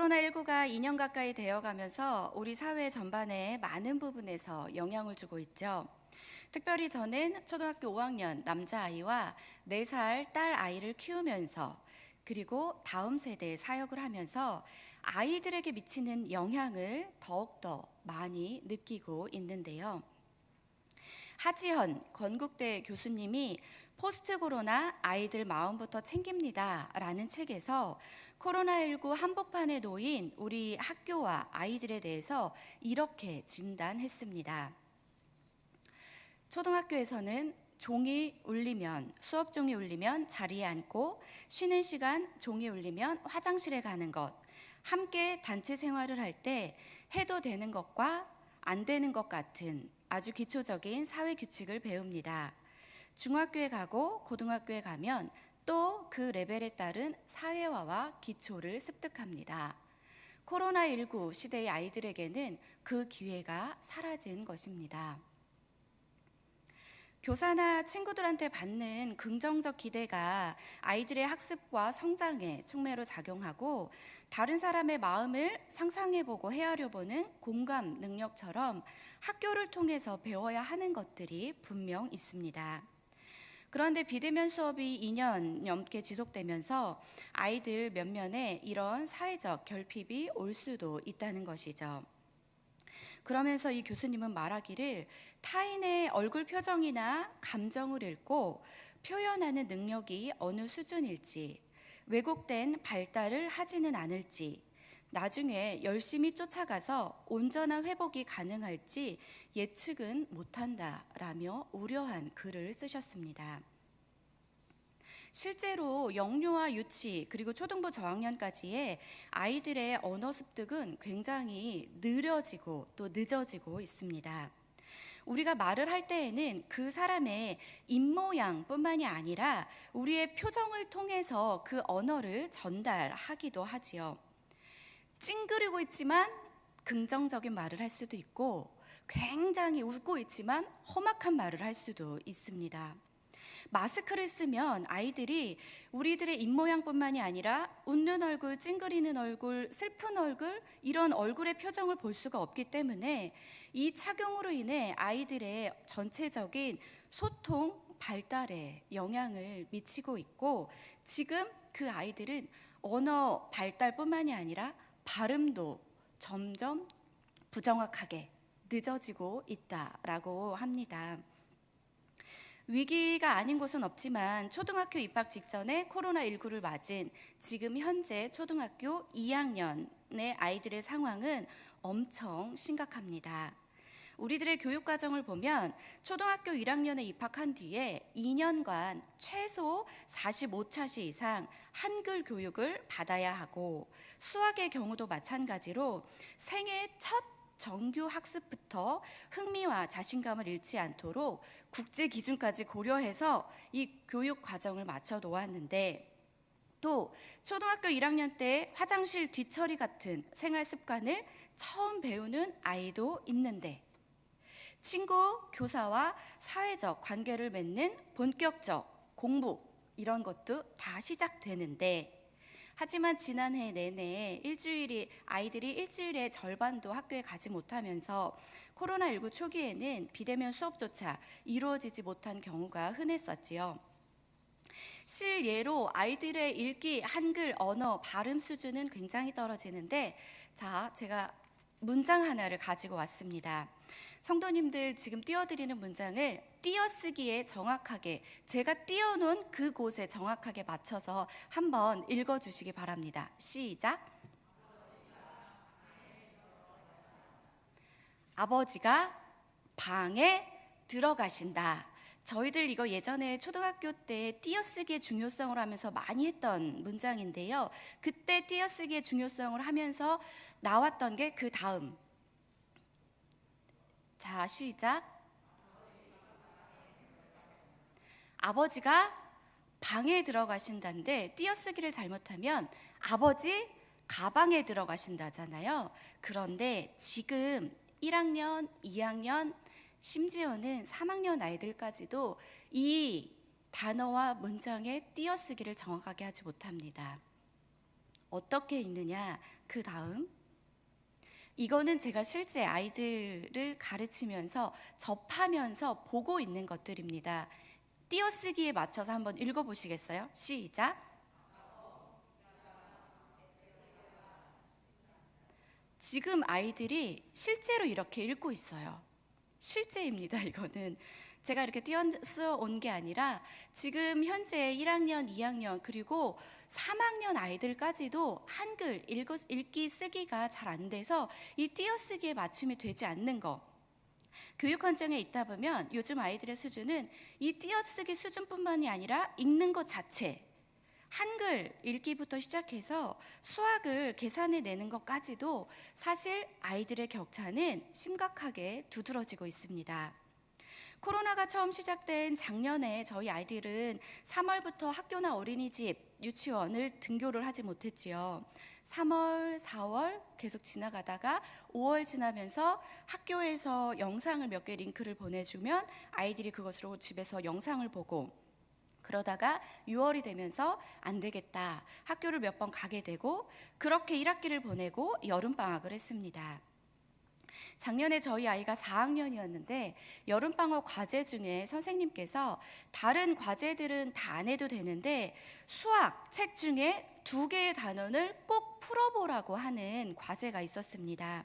코로나19가 2년 가까이 되어가면서 우리 사회 전반에 많은 부분에서 영향을 주고 있죠. 특별히 저는 초등학교 5학년 남자아이와 4살 딸아이를 키우면서 그리고 다음 세대에 사역을 하면서 아이들에게 미치는 영향을 더욱더 많이 느끼고 있는데요. 하지현 건국대 교수님이 포스트 코로나 아이들 마음부터 챙깁니다 라는 책에서 코로나19 한복판에 놓인 우리 학교와 아이들에 대해서 이렇게 진단했습니다. 초등학교에서는 수업 종이 울리면 자리에 앉고, 쉬는 시간 종이 울리면 화장실에 가는 것, 함께 단체 생활을 할 때 해도 되는 것과 안 되는 것 같은 아주 기초적인 사회 규칙을 배웁니다. 중학교에 가고 고등학교에 가면 또 그 레벨에 따른 사회화와 기초를 습득합니다. 코로나19 시대의 아이들에게는 그 기회가 사라진 것입니다. 교사나 친구들한테 받는 긍정적 기대가 아이들의 학습과 성장에 촉매로 작용하고, 다른 사람의 마음을 상상해보고 헤아려보는 공감 능력처럼 학교를 통해서 배워야 하는 것들이 분명 있습니다. 그런데 비대면 수업이 2년 넘게 지속되면서 아이들 면면에 이런 사회적 결핍이 올 수도 있다는 것이죠. 그러면서 이 교수님은 말하기를, 타인의 얼굴 표정이나 감정을 읽고 표현하는 능력이 어느 수준일지, 왜곡된 발달을 하지는 않을지, 나중에 열심히 쫓아가서 온전한 회복이 가능할지 예측은 못한다라며 우려한 글을 쓰셨습니다. 실제로 영유아 유치 그리고 초등부 저학년까지의 아이들의 언어 습득은 굉장히 느려지고 또 늦어지고 있습니다. 우리가 말을 할 때에는 그 사람의 입모양뿐만이 아니라 우리의 표정을 통해서 그 언어를 전달하기도 하지요. 찡그리고 있지만 긍정적인 말을 할 수도 있고, 굉장히 웃고 있지만 험악한 말을 할 수도 있습니다. 마스크를 쓰면 아이들이 우리들의 입모양뿐만이 아니라 웃는 얼굴, 찡그리는 얼굴, 슬픈 얼굴, 이런 얼굴의 표정을 볼 수가 없기 때문에 이 착용으로 인해 아이들의 전체적인 소통, 발달에 영향을 미치고 있고, 지금 그 아이들은 언어 발달뿐만이 아니라 발음도 점점 부정확하게 늦어지고 있다라고 합니다. 위기가 아닌 곳은 없지만 초등학교 입학 직전에 코로나19를 맞은 지금 현재 초등학교 2학년의 아이들의 상황은 엄청 심각합니다. 우리들의 교육 과정을 보면 초등학교 1학년에 입학한 뒤에 2년간 최소 45차시 이상 한글 교육을 받아야 하고, 수학의 경우도 마찬가지로 생애 첫 정규 학습부터 흥미와 자신감을 잃지 않도록 국제 기준까지 고려해서 이 교육 과정을 맞춰 놓았는데, 또 초등학교 1학년 때 화장실 뒤처리 같은 생활 습관을 처음 배우는 아이도 있는데, 친구, 교사와 사회적 관계를 맺는 본격적 공부, 이런 것도 다 시작되는데, 하지만 지난해 내내 아이들이 일주일의 절반도 학교에 가지 못하면서 코로나19 초기에는 비대면 수업조차 이루어지지 못한 경우가 흔했었지요. 실예로 아이들의 읽기, 한글, 언어, 발음 수준은 굉장히 떨어지는데, 제가 문장 하나를 가지고 왔습니다. 성도님들 지금 띄워드리는 문장을 띄어쓰기에 정확하게, 제가 띄워놓은 그곳에 정확하게 맞춰서 한번 읽어주시기 바랍니다. 시작. 아버지가 방에 들어가신다. 저희들 이거 예전에 초등학교 때 띄어쓰기의 중요성을 하면서 많이 했던 문장인데요. 그때 띄어쓰기의 중요성을 하면서 나왔던 게 그 다음. 자, 시작. 아버지가 방에 들어가신다는데, 띄어쓰기를 잘못하면 아버지 가방에 들어가신다잖아요. 그런데 지금 1학년, 2학년, 심지어는 3학년 아이들까지도 이 단어와 문장의 띄어쓰기를 정확하게 하지 못합니다. 어떻게 읽느냐? 그 다음 이거는 제가 실제 아이들을 가르치면서 접하면서 보고 있는 것들입니다. 띄어쓰기에 맞춰서 한번 읽어보시겠어요? 시작. 지금 아이들이 실제로 이렇게 읽고 있어요. 실제입니다. 이거는 제가 이렇게 띄어서 온 게 아니라 지금 현재 1학년, 2학년 그리고 3학년 아이들까지도 한글 읽기 쓰기가 잘 안 돼서 이 띄어쓰기에 맞춤이 되지 않는 거, 교육 환경에 있다 보면 요즘 아이들의 수준은 이 띄어쓰기 수준뿐만이 아니라 읽는 것 자체, 한글 읽기부터 시작해서 수학을 계산해 내는 것까지도 사실 아이들의 격차는 심각하게 두드러지고 있습니다. 코로나가 처음 시작된 작년에 저희 아이들은 3월부터 학교나 어린이집, 유치원을 등교를 하지 못했지요. 3월, 4월 계속 지나가다가 5월 지나면서 학교에서 영상을 몇 개 링크를 보내주면 아이들이 그것으로 집에서 영상을 보고, 그러다가 6월이 되면서 안 되겠다, 학교를 몇 번 가게 되고, 그렇게 1학기를 보내고 여름방학을 했습니다. 작년에 저희 아이가 4학년이었는데 여름방학 과제 중에 선생님께서 다른 과제들은 다 안 해도 되는데 수학 책 중에 2개의 단원을 꼭 풀어보라고 하는 과제가 있었습니다.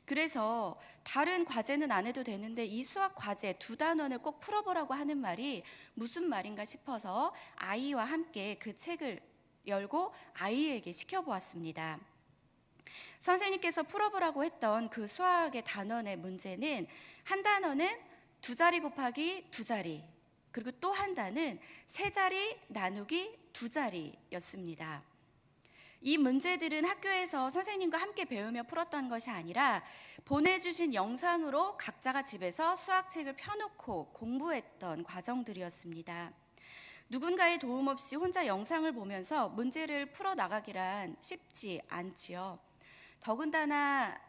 그래서 다른 과제는 안 해도 되는데 이 수학 과제 2단원을 꼭 풀어보라고 하는 말이 무슨 말인가 싶어서 아이와 함께 그 책을 열고 아이에게 시켜보았습니다. 선생님께서 풀어보라고 했던 그 수학의 단원의 문제는 한 단원은 2자리 곱하기 2자리, 그리고 또 한 단은 3자리 나누기 2자리였습니다. 이 문제들은 학교에서 선생님과 함께 배우며 풀었던 것이 아니라 보내주신 영상으로 각자가 집에서 수학책을 펴놓고 공부했던 과정들이었습니다. 누군가의 도움 없이 혼자 영상을 보면서 문제를 풀어나가기란 쉽지 않지요. 더군다나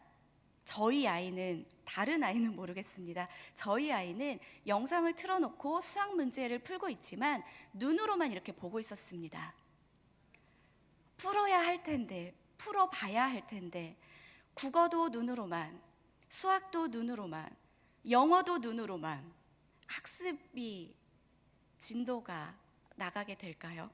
저희 아이는, 다른 아이는 모르겠습니다. 저희 아이는 영상을 틀어놓고 수학 문제를 풀고 있지만 눈으로만 이렇게 보고 있었습니다. 풀어야 할 텐데, 풀어봐야 할 텐데, 국어도 눈으로만, 수학도 눈으로만, 영어도 눈으로만, 학습이 진도가 나가게 될까요?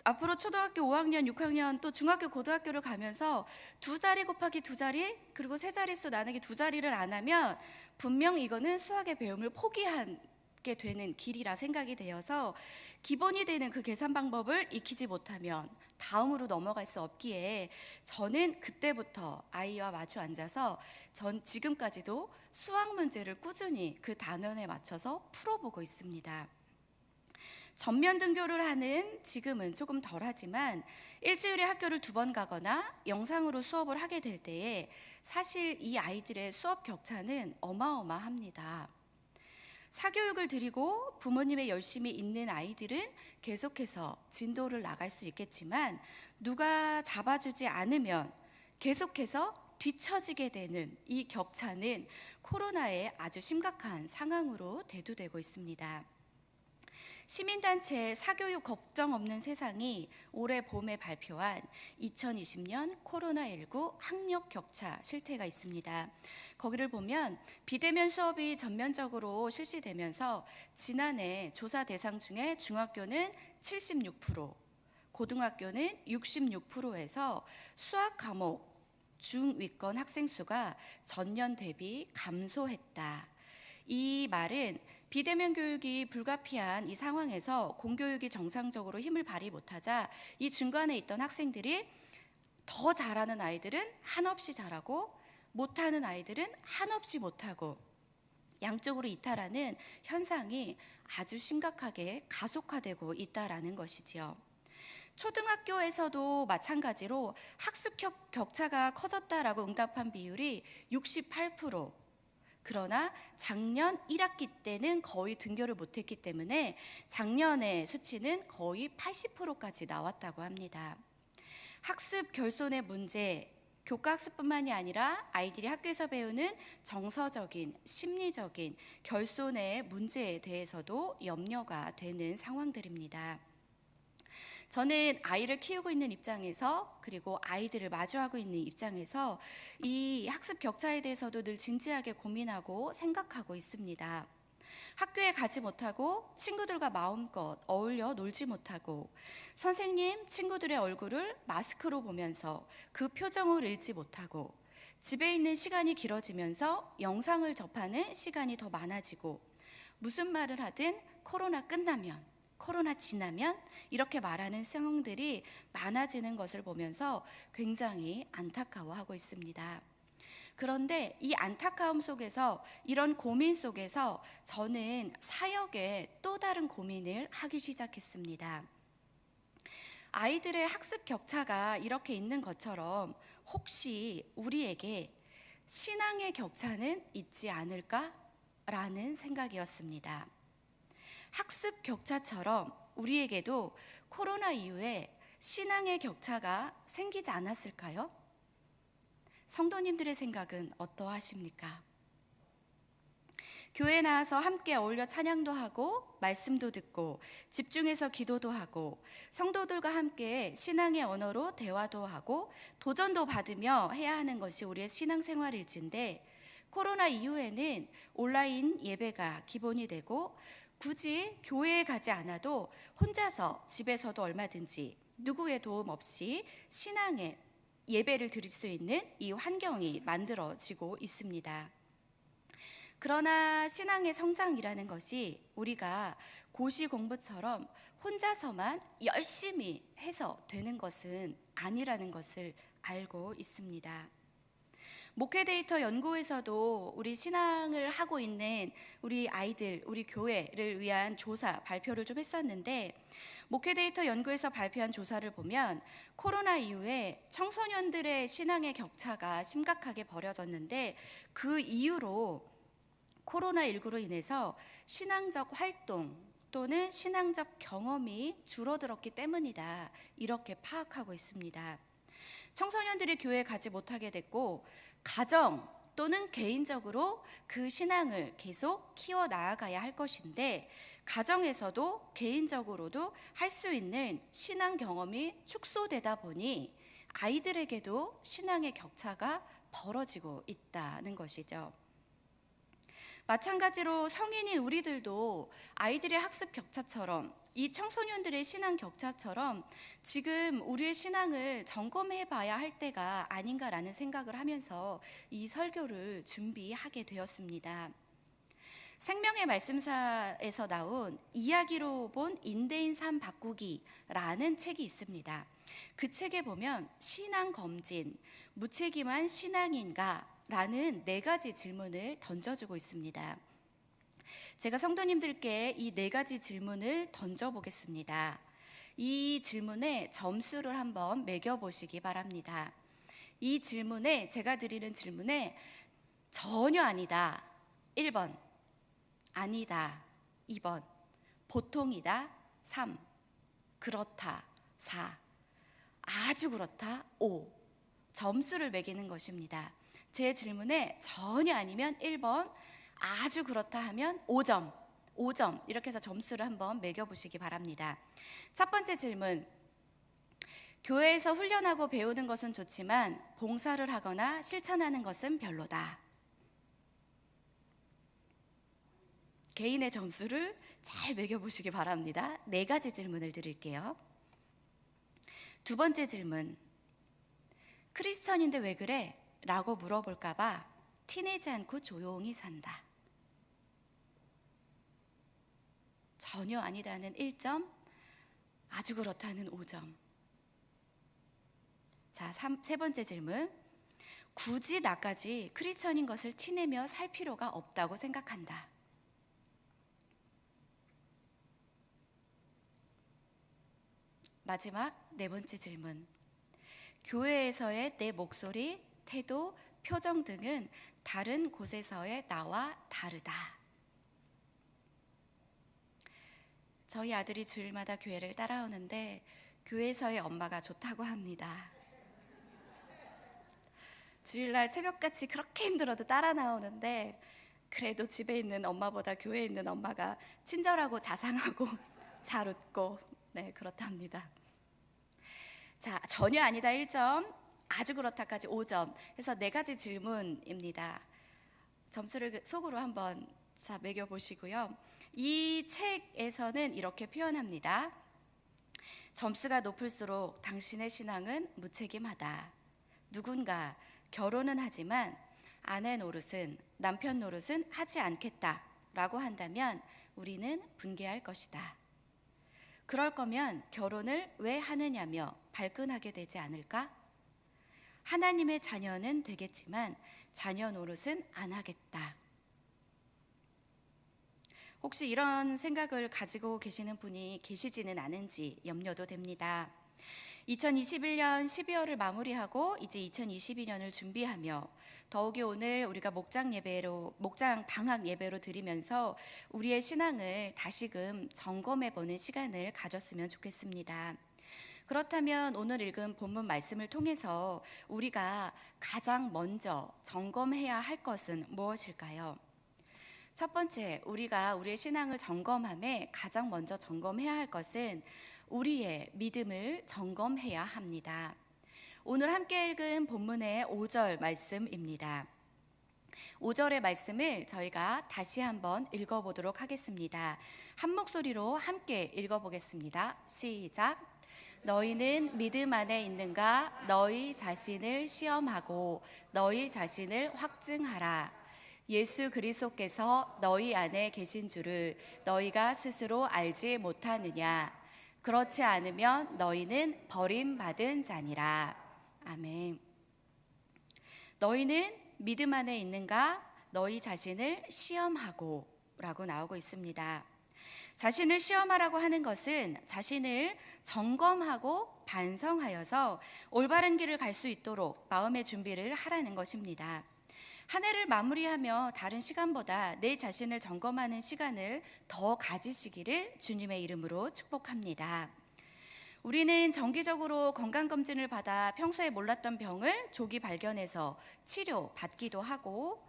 앞으로 초등학교 5학년, 6학년 또 중학교, 고등학교를 가면서 2자리 곱하기 2자리, 그리고 3자릿수 나누기 2자리를 안 하면 분명 이거는 수학의 배움을 포기하게 되는 길이라 생각이 되어서 기본이 되는 그 계산 방법을 익히지 못하면 다음으로 넘어갈 수 없기에 저는 그때부터 아이와 마주 앉아서 전 지금까지도 수학 문제를 꾸준히 그 단원에 맞춰서 풀어보고 있습니다. 전면 등교를 하는 지금은 조금 덜하지만 일주일에 학교를 2번 가거나 영상으로 수업을 하게 될 때에 사실 이 아이들의 수업 격차는 어마어마합니다. 사교육을 드리고 부모님의 열심히 있는 아이들은 계속해서 진도를 나갈 수 있겠지만 누가 잡아주지 않으면 계속해서 뒤처지게 되는 이 격차는 코로나의 아주 심각한 상황으로 대두되고 있습니다. 시민단체 사교육 걱정 없는 세상이 올해 봄에 발표한 2020년 코로나19 학력 격차 실태가 있습니다. 거기를 보면 비대면 수업이 전면적으로 실시되면서 지난해 조사 대상 중에 중학교는 76%, 고등학교는 66%에서 수학 과목 중위권 학생 수가 전년 대비 감소했다. 이 말은 비대면 교육이 불가피한 이 상황에서 공교육이 정상적으로 힘을 발휘 못하자 이 중간에 있던 학생들이 더 잘하는 아이들은 한없이 잘하고 못하는 아이들은 한없이 못하고 양쪽으로 이탈하는 현상이 아주 심각하게 가속화되고 있다라는 것이지요. 초등학교에서도 마찬가지로 학습 격차가 커졌다라고 응답한 비율이 68%, 그러나 작년 1학기 때는 거의 등교를 못했기 때문에 작년의 수치는 거의 80%까지 나왔다고 합니다. 학습 결손의 문제, 교과 학습뿐만이 아니라 아이들이 학교에서 배우는 정서적인, 심리적인 결손의 문제에 대해서도 염려가 되는 상황들입니다. 저는 아이를 키우고 있는 입장에서 그리고 아이들을 마주하고 있는 입장에서 이 학습 격차에 대해서도 늘 진지하게 고민하고 생각하고 있습니다. 학교에 가지 못하고 친구들과 마음껏 어울려 놀지 못하고 선생님, 친구들의 얼굴을 마스크로 보면서 그 표정을 읽지 못하고 집에 있는 시간이 길어지면서 영상을 접하는 시간이 더 많아지고 무슨 말을 하든 코로나 끝나면, 코로나 지나면 이렇게 말하는 상황들이 많아지는 것을 보면서 굉장히 안타까워하고 있습니다. 그런데 이 안타까움 속에서 이런 고민 속에서 저는 사역에 또 다른 고민을 하기 시작했습니다. 아이들의 학습 격차가 이렇게 있는 것처럼 혹시 우리에게 신앙의 격차는 있지 않을까라는 생각이었습니다. 학습 격차처럼 우리에게도 코로나 이후에 신앙의 격차가 생기지 않았을까요? 성도님들의 생각은 어떠하십니까? 교회에 나와서 함께 어울려 찬양도 하고 말씀도 듣고 집중해서 기도도 하고 성도들과 함께 신앙의 언어로 대화도 하고 도전도 받으며 해야 하는 것이 우리의 신앙생활일진데 코로나 이후에는 온라인 예배가 기본이 되고 굳이 교회에 가지 않아도 혼자서 집에서도 얼마든지 누구의 도움 없이 신앙의 예배를 드릴 수 있는 이 환경이 만들어지고 있습니다. 그러나 신앙의 성장이라는 것이 우리가 고시 공부처럼 혼자서만 열심히 해서 되는 것은 아니라는 것을 알고 있습니다. 목회 데이터 연구에서도 우리 신앙을 하고 있는 우리 아이들, 우리 교회를 위한 조사 발표를 좀 했었는데 목회 데이터 연구에서 발표한 조사를 보면 코로나 이후에 청소년들의 신앙의 격차가 심각하게 벌어졌는데 그 이유로 코로나19로 인해서 신앙적 활동 또는 신앙적 경험이 줄어들었기 때문이다. 이렇게 파악하고 있습니다. 청소년들이 교회에 가지 못하게 됐고 가정 또는 개인적으로 그 신앙을 계속 키워 나아가야 할 것인데 가정에서도 개인적으로도 할 수 있는 신앙 경험이 축소되다 보니 아이들에게도 신앙의 격차가 벌어지고 있다는 것이죠. 마찬가지로 성인인 우리들도 아이들의 학습 격차처럼 이 청소년들의 신앙 격차처럼 지금 우리의 신앙을 점검해 봐야 할 때가 아닌가라는 생각을 하면서 이 설교를 준비하게 되었습니다. 생명의 말씀사에서 나온 이야기로 본 인대인 삶 바꾸기라는 책이 있습니다. 그 책에 보면 신앙 검진, 무책임한 신앙인가? 라는 4가지 질문을 던져주고 있습니다. 제가 성도님들께 이 4가지 질문을 던져보겠습니다. 이 질문에 점수를 한번 매겨보시기 바랍니다. 이 질문에, 제가 드리는 질문에 전혀 아니다 1번, 아니다 2번, 보통이다 3, 그렇다 4, 아주 그렇다 5 점수를 매기는 것입니다. 제 질문에 전혀 아니면 1번, 아주 그렇다 하면 5점, 5점 이렇게 해서 점수를 한번 매겨보시기 바랍니다. 첫 번째 질문, 교회에서 훈련하고 배우는 것은 좋지만 봉사를 하거나 실천하는 것은 별로다. 개인의 점수를 잘 매겨보시기 바랍니다. 4가지 질문을 드릴게요. 두 번째 질문, 크리스천인데 왜 그래? 라고 물어볼까봐 티내지 않고 조용히 산다. 전혀 아니다는 1점, 아주 그렇다는 5점. 자, 세 번째 질문. 굳이 나까지 크리스천인 것을 티내며 살 필요가 없다고 생각한다. 마지막 4번째 질문. 교회에서의 내 목소리, 태도, 표정 등은 다른 곳에서의 나와 다르다. 저희 아들이 주일마다 교회를 따라오는데 교회에서의 엄마가 좋다고 합니다. 주일날 새벽같이 그렇게 힘들어도 따라 나오는데 그래도 집에 있는 엄마보다 교회에 있는 엄마가 친절하고 자상하고 잘 웃고 네, 그렇답니다. 자, 전혀 아니다 1점, 아주 그렇다까지 5점 해서 4가지 질문입니다. 점수를 속으로 한번 매겨보시고요. 이 책에서는 이렇게 표현합니다. 점수가 높을수록 당신의 신앙은 무책임하다. 누군가 결혼은 하지만 아내 노릇은, 남편 노릇은 하지 않겠다 라고 한다면 우리는 분개할 것이다. 그럴 거면 결혼을 왜 하느냐며 발끈하게 되지 않을까? 하나님의 자녀는 되겠지만 자녀 노릇은 안 하겠다. 혹시 이런 생각을 가지고 계시는 분이 계시지는 않은지 염려도 됩니다. 2021년 12월을 마무리하고 이제 2022년을 준비하며 더욱이 오늘 우리가 목장 방학 예배로 드리면서 우리의 신앙을 다시금 점검해 보는 시간을 가졌으면 좋겠습니다. 그렇다면 오늘 읽은 본문 말씀을 통해서 우리가 가장 먼저 점검해야 할 것은 무엇일까요? 첫 번째, 우리가 우리의 신앙을 점검함에 가장 먼저 점검해야 할 것은 우리의 믿음을 점검해야 합니다. 오늘 함께 읽은 본문의 5절 말씀입니다. 5절의 말씀을 저희가 다시 한번 읽어보도록 하겠습니다. 한 목소리로 함께 읽어보겠습니다. 시작. 너희는 믿음 안에 있는가? 너희 자신을 시험하고 너희 자신을 확증하라. 예수 그리스도께서 너희 안에 계신 줄을 너희가 스스로 알지 못하느냐? 그렇지 않으면 너희는 버림받은 자니라. 아멘. 너희는 믿음 안에 있는가? 너희 자신을 시험하고 라고 나오고 있습니다. 자신을 시험하라고 하는 것은 자신을 점검하고 반성하여서 올바른 길을 갈 수 있도록 마음의 준비를 하라는 것입니다. 한 해를 마무리하며 다른 시간보다 내 자신을 점검하는 시간을 더 가지시기를 주님의 이름으로 축복합니다. 우리는 정기적으로 건강검진을 받아 평소에 몰랐던 병을 조기 발견해서 치료받기도 하고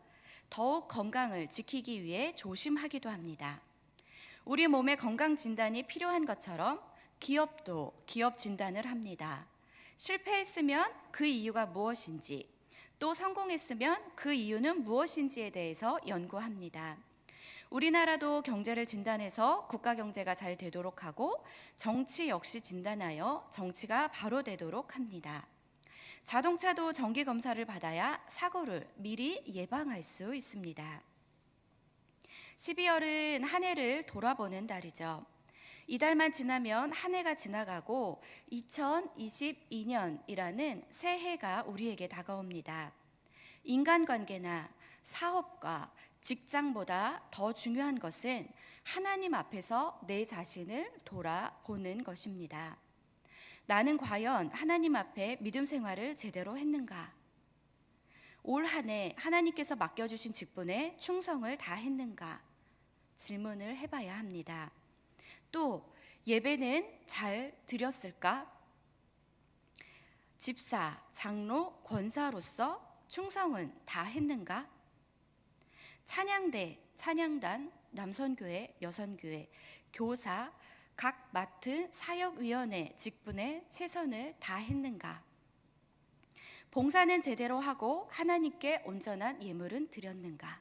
더욱 건강을 지키기 위해 조심하기도 합니다. 우리 몸의 건강 진단이 필요한 것처럼 기업도 기업 진단을 합니다. 실패했으면 그 이유가 무엇인지, 또 성공했으면 그 이유는 무엇인지에 대해서 연구합니다. 우리나라도 경제를 진단해서 국가 경제가 잘 되도록 하고 정치 역시 진단하여 정치가 바로 되도록 합니다. 자동차도 정기 검사를 받아야 사고를 미리 예방할 수 있습니다. 12월은 한 해를 돌아보는 달이죠. 이달만 지나면 한 해가 지나가고 2022년이라는 새해가 우리에게 다가옵니다. 인간관계나 사업과 직장보다 더 중요한 것은 하나님 앞에서 내 자신을 돌아보는 것입니다. 나는 과연 하나님 앞에 믿음 생활을 제대로 했는가? 올 한 해 하나님께서 맡겨주신 직분에 충성을 다했는가? 질문을 해봐야 합니다. 또 예배는 잘 드렸을까? 집사, 장로, 권사로서 충성은 다 했는가? 찬양대, 찬양단, 남선교회, 여선교회, 교사, 각 맡은 사역위원회 직분에 최선을 다했는가? 봉사는 제대로 하고 하나님께 온전한 예물은 드렸는가?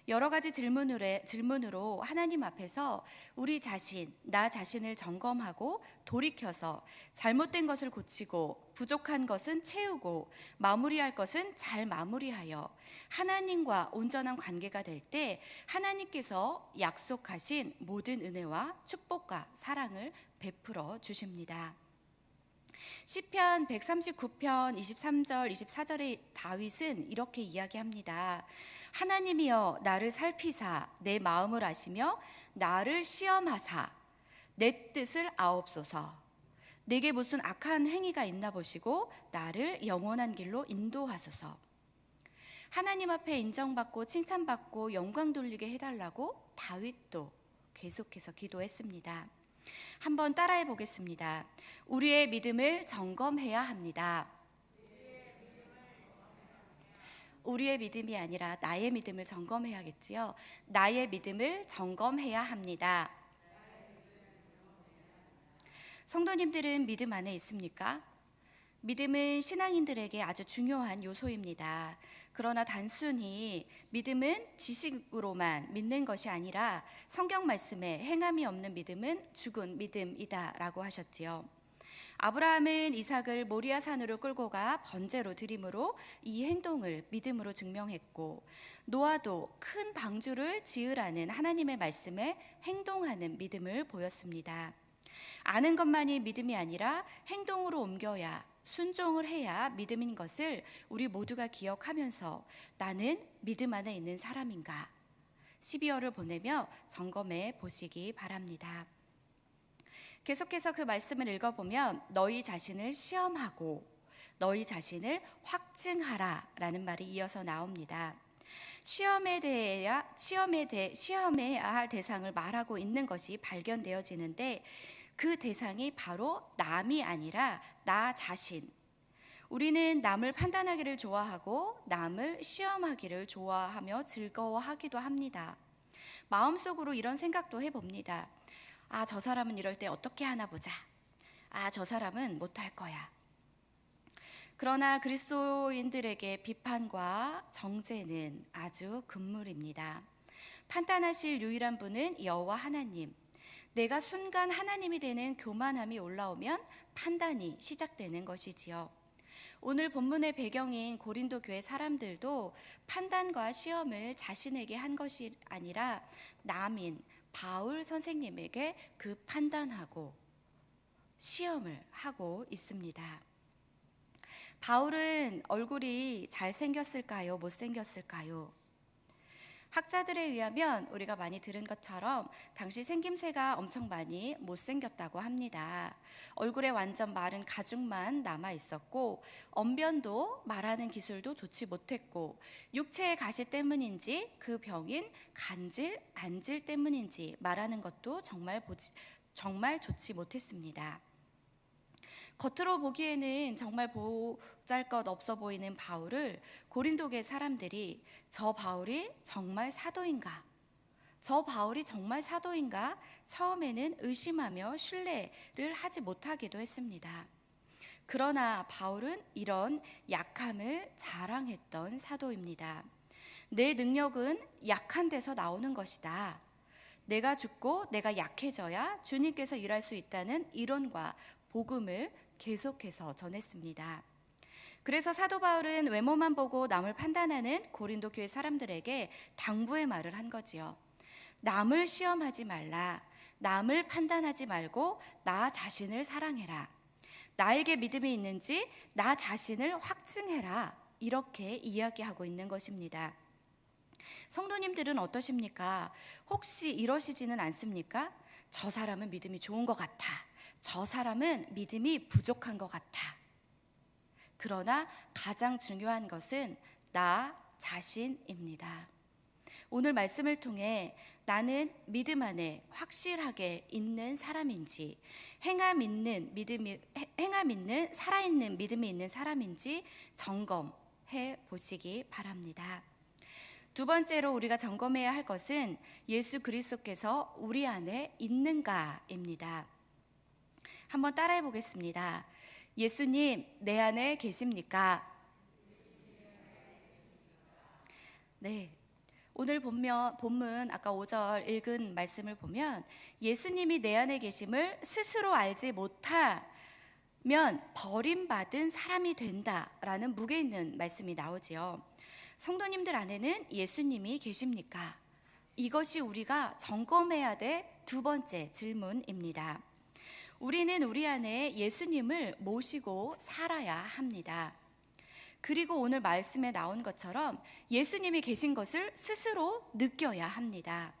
여러 가지 질문으로 하나님 앞에서 우리 자신, 나 자신을 점검하고 돌이켜서 잘못된 것을 고치고 부족한 것은 채우고 마무리할 것은 잘 마무리하여 하나님과 온전한 관계가 될 때 하나님께서 약속하신 모든 은혜와 축복과 사랑을 베풀어 주십니다. 시편 139편 23절 24절의 다윗은 이렇게 이야기합니다. 하나님이여 나를 살피사 내 마음을 아시며 나를 시험하사 내 뜻을 아옵소서. 내게 무슨 악한 행위가 있나 보시고 나를 영원한 길로 인도하소서. 하나님 앞에 인정받고 칭찬받고 영광 돌리게 해달라고 다윗도 계속해서 기도했습니다. 한번 따라해 보겠습니다. 우리의 믿음을 점검해야 합니다. 우리의 믿음이 아니라 나의 믿음을 점검해야겠지요. 나의 믿음을 점검해야 합니다. 성도님들은 믿음 안에 있습니까? 믿음은 신앙인들에게 아주 중요한 요소입니다. 그러나 단순히 믿음은 지식으로만 믿는 것이 아니라 성경 말씀에 행함이 없는 믿음은 죽은 믿음이다라고 하셨지요. 아브라함은 이삭을 모리아 산으로 끌고 가 번제로 드림으로 이 행동을 믿음으로 증명했고, 노아도 큰 방주를 지으라는 하나님의 말씀에 행동하는 믿음을 보였습니다. 아는 것만이 믿음이 아니라 행동으로 옮겨야, 순종을 해야 믿음인 것을 우리 모두가 기억하면서 나는 믿음 안에 있는 사람인가? 12월을 보내며 점검해 보시기 바랍니다. 계속해서 그 말씀을 읽어보면 너희 자신을 시험하고 너희 자신을 확증하라 라는 말이 이어서 나옵니다. 시험해야 할 대상을 말하고 있는 것이 발견되어지는데, 그 대상이 바로 남이 아니라 나 자신. 우리는 남을 판단하기를 좋아하고 남을 시험하기를 좋아하며 즐거워하기도 합니다. 마음속으로 이런 생각도 해봅니다. 아, 저 사람은 이럴 때 어떻게 하나 보자. 아, 저 사람은 못할 거야. 그러나 그리스도인들에게 비판과 정죄는 아주 금물입니다. 판단하실 유일한 분은 여호와 하나님. 내가 순간 하나님이 되는 교만함이 올라오면 판단이 시작되는 것이지요. 오늘 본문의 배경인 고린도 교회 사람들도 판단과 시험을 자신에게 한 것이 아니라 남인 바울 선생님에게 그 판단하고 시험을 하고 있습니다. 바울은 얼굴이 잘생겼을까요? 못생겼을까요? 학자들에 의하면 우리가 많이 들은 것처럼 당시 생김새가 엄청 많이 못생겼다고 합니다. 얼굴에 완전 마른 가죽만 남아 있었고, 언변도 말하는 기술도 좋지 못했고, 육체의 가시 때문인지 그 병인 간질, 안질 때문인지 말하는 것도 정말 좋지 못했습니다. 겉으로 보기에는 정말 보잘것 없어 보이는 바울을 고린도계 사람들이 저 바울이 정말 사도인가? 저 바울이 정말 사도인가? 처음에는 의심하며 신뢰를 하지 못하기도 했습니다. 그러나 바울은 이런 약함을 자랑했던 사도입니다. 내 능력은 약한 데서 나오는 것이다. 내가 죽고 내가 약해져야 주님께서 일할 수 있다는 이론과 복음을 계속해서 전했습니다. 그래서 사도 바울은 외모만 보고 남을 판단하는 고린도 교회 사람들에게 당부의 말을 한 거지요. 남을 시험하지 말라. 남을 판단하지 말고 나 자신을 사랑해라. 나에게 믿음이 있는지 나 자신을 확증해라. 이렇게 이야기하고 있는 것입니다. 성도님들은 어떠십니까? 혹시 이러시지는 않습니까? 저 사람은 믿음이 좋은 것 같아. 저 사람은 믿음이 부족한 것 같아. 그러나 가장 중요한 것은 나 자신입니다. 오늘 말씀을 통해 나는 믿음 안에 확실하게 있는 사람인지, 행함 있는 살아있는 믿음이 있는 사람인지 점검해 보시기 바랍니다. 두 번째로 우리가 점검해야 할 것은 예수 그리스도께서 우리 안에 있는가입니다. 한번 따라해 보겠습니다. 예수님, 내 안에 계십니까? 네. 오늘 본문 아까 5절 읽은 말씀을 보면 예수님이 내 안에 계심을 스스로 알지 못하면 버림받은 사람이 된다라는 무게 있는 말씀이 나오지요. 성도님들 안에는 예수님이 계십니까? 이것이 우리가 점검해야 될 두 번째 질문입니다. 우리는 우리 안에 예수님을 모시고 살아야 합니다. 그리고 오늘 말씀에 나온 것처럼 예수님이 계신 것을 스스로 느껴야 합니다.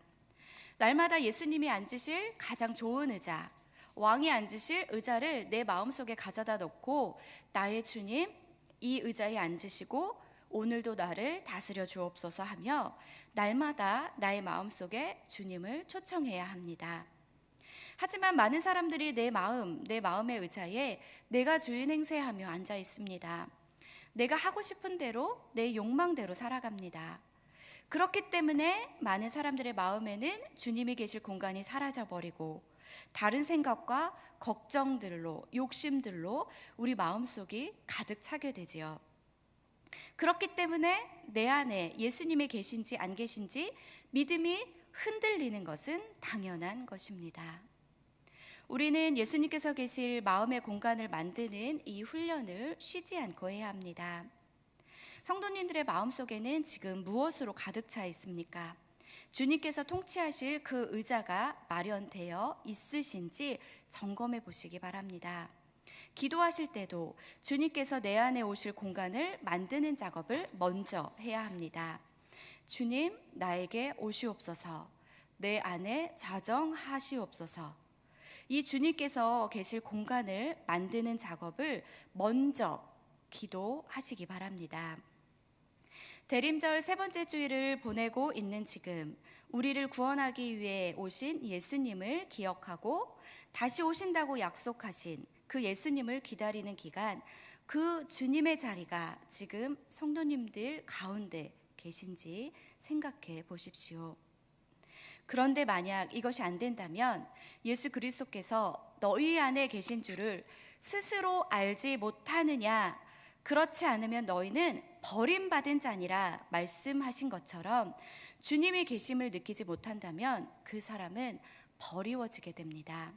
날마다 예수님이 앉으실 가장 좋은 의자, 왕이 앉으실 의자를 내 마음속에 가져다 놓고 나의 주님, 이 의자에 앉으시고 오늘도 나를 다스려 주옵소서 하며 날마다 나의 마음속에 주님을 초청해야 합니다. 하지만 많은 사람들이 내 마음의 의자에 내가 주인 행세하며 앉아 있습니다. 내가 하고 싶은 대로 내 욕망대로 살아갑니다. 그렇기 때문에 많은 사람들의 마음에는 주님이 계실 공간이 사라져버리고 다른 생각과 걱정들로, 욕심들로 우리 마음속이 가득 차게 되지요. 그렇기 때문에 내 안에 예수님이 계신지 안 계신지 믿음이 흔들리는 것은 당연한 것입니다. 우리는 예수님께서 계실 마음의 공간을 만드는 이 훈련을 쉬지 않고 해야 합니다. 성도님들의 마음속에는 지금 무엇으로 가득 차 있습니까? 주님께서 통치하실 그 의자가 마련되어 있으신지 점검해 보시기 바랍니다. 기도하실 때도 주님께서 내 안에 오실 공간을 만드는 작업을 먼저 해야 합니다. 주님, 나에게 오시옵소서. 내 안에 좌정하시옵소서. 이 주님께서 계실 공간을 만드는 작업을 먼저 기도하시기 바랍니다. 대림절 세 번째 주일을 보내고 있는 지금 우리를 구원하기 위해 오신 예수님을 기억하고 다시 오신다고 약속하신 그 예수님을 기다리는 기간, 그 주님의 자리가 지금 성도님들 가운데 계신지 생각해 보십시오. 그런데 만약 이것이 안 된다면 예수 그리스도께서 너희 안에 계신 줄을 스스로 알지 못하느냐, 그렇지 않으면 너희는 버림받은 자니라 말씀하신 것처럼 주님이 계심을 느끼지 못한다면 그 사람은 버리워지게 됩니다.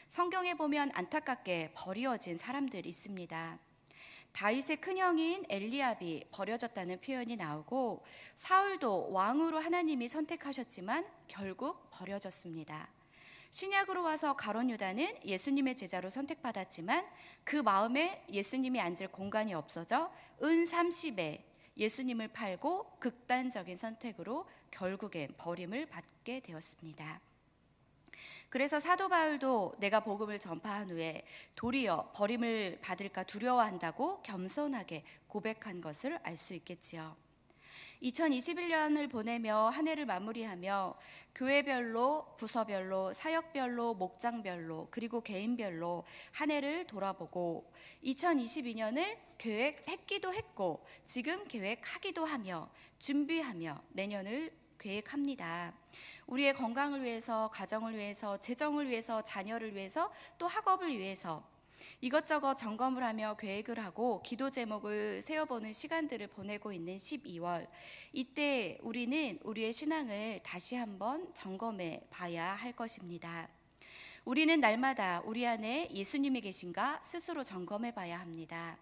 성경에 보면 안타깝게 버리워진 사람들이 있습니다. 다윗의 큰형인 엘리압이 버려졌다는 표현이 나오고 사울도 왕으로 하나님이 선택하셨지만 결국 버려졌습니다. 신약으로 와서 가룟 유다는 예수님의 제자로 선택받았지만 그 마음에 예수님이 앉을 공간이 없어져 은 30에 예수님을 팔고 극단적인 선택으로 결국엔 버림을 받게 되었습니다. 그래서 사도 바울도 내가 복음을 전파한 후에 도리어 버림을 받을까 두려워한다고 겸손하게 고백한 것을 알 수 있겠지요. 2021년을 보내며 한 해를 마무리하며 교회별로, 부서별로, 사역별로, 목장별로, 그리고 개인별로 한 해를 돌아보고 2022년을 계획했기도 했고 지금 계획하기도 하며 준비하며 내년을 계획합니다. 우리의 건강을 위해서, 가정을 위해서, 재정을 위해서, 자녀를 위해서, 또 학업을 위해서 이것저것 점검을 하며 계획을 하고 기도 제목을 세워보는 시간들을 보내고 있는 12월, 이때 우리는 우리의 신앙을 다시 한번 점검해 봐야 할 것입니다. 우리는 날마다 우리 안에 예수님이 계신가 스스로 점검해 봐야 합니다.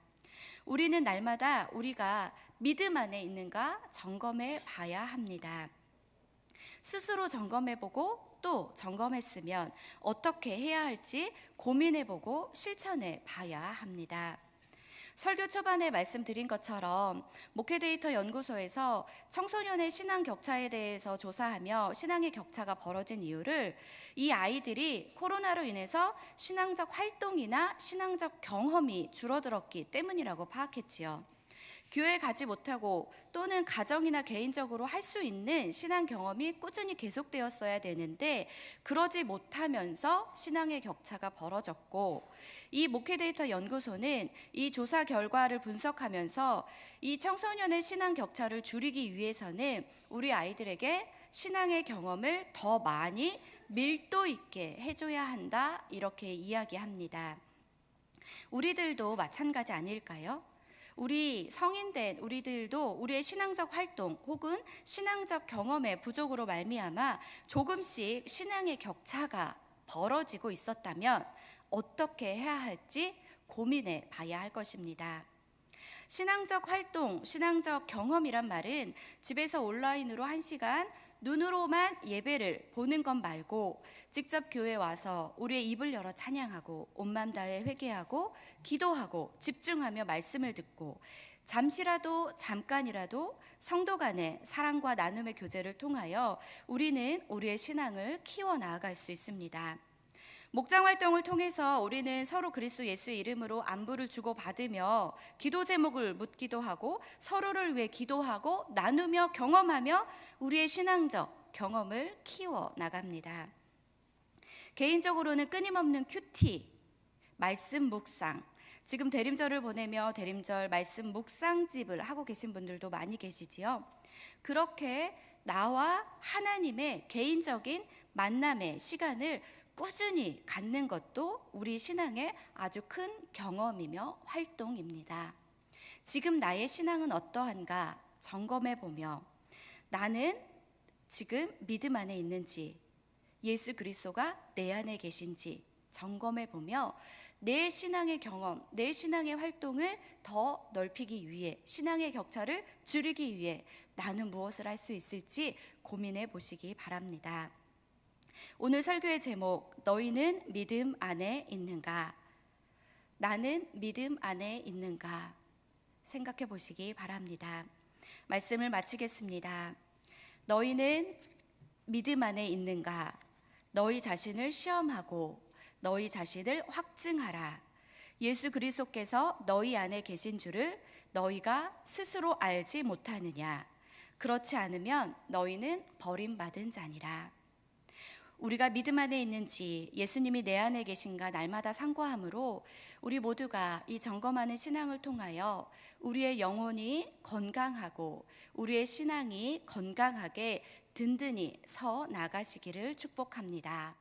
우리는 날마다 우리가 믿음 안에 있는가 점검해 봐야 합니다. 스스로 점검해보고 또 점검했으면 어떻게 해야 할지 고민해보고 실천해 봐야 합니다. 설교 초반에 말씀드린 것처럼 목회데이터 연구소에서 청소년의 신앙 격차에 대해서 조사하며 신앙의 격차가 벌어진 이유를 이 아이들이 코로나로 인해서 신앙적 활동이나 신앙적 경험이 줄어들었기 때문이라고 파악했지요. 교회 가지 못하고 또는 가정이나 개인적으로 할 수 있는 신앙 경험이 꾸준히 계속되었어야 되는데 그러지 못하면서 신앙의 격차가 벌어졌고, 이 목회데이터 연구소는 이 조사 결과를 분석하면서 이 청소년의 신앙 격차를 줄이기 위해서는 우리 아이들에게 신앙의 경험을 더 많이 밀도 있게 해줘야 한다, 이렇게 이야기합니다. 우리들도 마찬가지 아닐까요? 우리 성인된 우리들도 우리의 신앙적 활동 혹은 신앙적 경험의 부족으로 말미암아 조금씩 신앙의 격차가 벌어지고 있었다면 어떻게 해야 할지 고민해 봐야 할 것입니다. 신앙적 활동, 신앙적 경험이란 말은 집에서 온라인으로 1시간 눈으로만 예배를 보는 것 말고 직접 교회에 와서 우리의 입을 열어 찬양하고 온 마음 다해 회개하고 기도하고 집중하며 말씀을 듣고 잠깐이라도 성도 간의 사랑과 나눔의 교제를 통하여 우리는 우리의 신앙을 키워 나아갈 수 있습니다. 목장 활동을 통해서 우리는 서로 그리스도 예수의 이름으로 안부를 주고받으며 기도 제목을 묻기도 하고 서로를 위해 기도하고 나누며 경험하며 우리의 신앙적 경험을 키워 나갑니다. 개인적으로는 끊임없는 큐티, 말씀 묵상, 지금 대림절을 보내며 대림절 말씀 묵상집을 하고 계신 분들도 많이 계시지요. 그렇게 나와 하나님의 개인적인 만남의 시간을 꾸준히 갖는 것도 우리 신앙의 아주 큰 경험이며 활동입니다. 지금 나의 신앙은 어떠한가 점검해 보며 나는 지금 믿음 안에 있는지, 예수 그리스도가 내 안에 계신지 점검해 보며 내 신앙의 경험, 내 신앙의 활동을 더 넓히기 위해, 신앙의 격차를 줄이기 위해 나는 무엇을 할 수 있을지 고민해 보시기 바랍니다. 오늘 설교의 제목, 너희는 믿음 안에 있는가? 나는 믿음 안에 있는가? 생각해 보시기 바랍니다. 말씀을 마치겠습니다. 너희는 믿음 안에 있는가? 너희 자신을 시험하고 너희 자신을 확증하라. 예수 그리스도께서 너희 안에 계신 줄을 너희가 스스로 알지 못하느냐? 그렇지 않으면 너희는 버림받은 자니라. 우리가 믿음 안에 있는지, 예수님이 내 안에 계신가 날마다 상고함으로 우리 모두가 이 점검하는 신앙을 통하여 우리의 영혼이 건강하고 우리의 신앙이 건강하게 든든히 서 나가시기를 축복합니다.